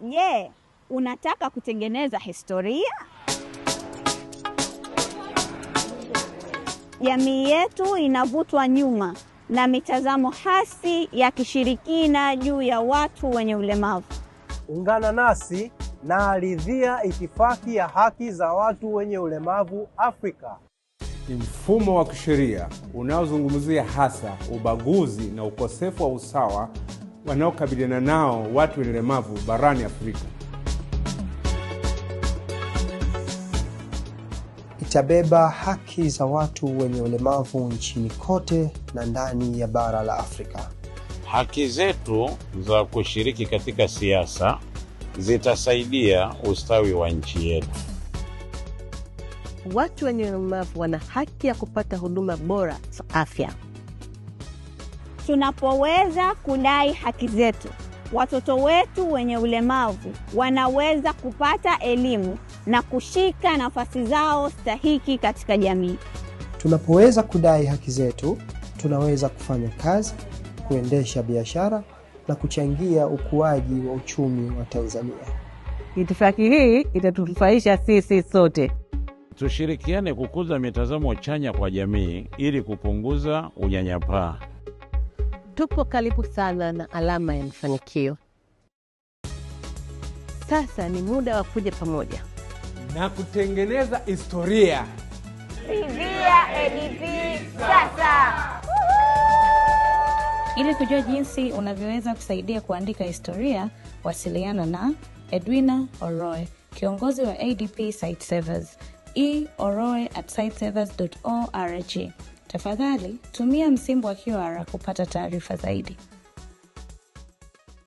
Je, unataka kutengeneza historia? Jamii yetu inavutwa nyuma na mitazamo hasi ya kishirikina juu ya watu wenye ulemavu. Ungana nasi na aridhia itifaki ya haki za watu wenye ulemavu Afrika. Ni mfumo wa kisheria unaozungumzia hasa ubaguzi na ukosefu wa usawa wanaokabiliana nao watu wenye ulemavu barani Afrika. Itabeba haki za watu wenye ulemavu nchini kote na ndani ya bara la Afrika. Haki zetu za kushiriki katika siasa zitasaidia ustawi wa nchi yetu. Watu wenye ulemavu wana haki ya kupata huduma bora za afya. Tunapoweza kudai haki zetu, watoto wetu wenye ulemavu wanaweza kupata elimu na kushika nafasi zao stahiki katika jamii. Tunapoweza kudai haki zetu, tunaweza kufanya kazi, kuendesha biashara na kuchangia ukuaji wa uchumi wa Tanzania. Itifaki hii itatufaisha sisi sote. Tushirikiane kukuza mitazamo chanya kwa jamii ili kupunguza unyanyapaa. Tupo karibu sana na alama ya mafanikio. Sasa ni muda wa kuja pamoja na kutengeneza historia. Ridhia ADP sasa! Ili kujua jinsi unavyoweza kusaidia kuandika historia, wasiliana na Edwina Oroe, kiongozi wa ADP Sitesavers, oroe@sitesavers.org. Tafadhali tumia msimbo wa QR kupata taarifa zaidi.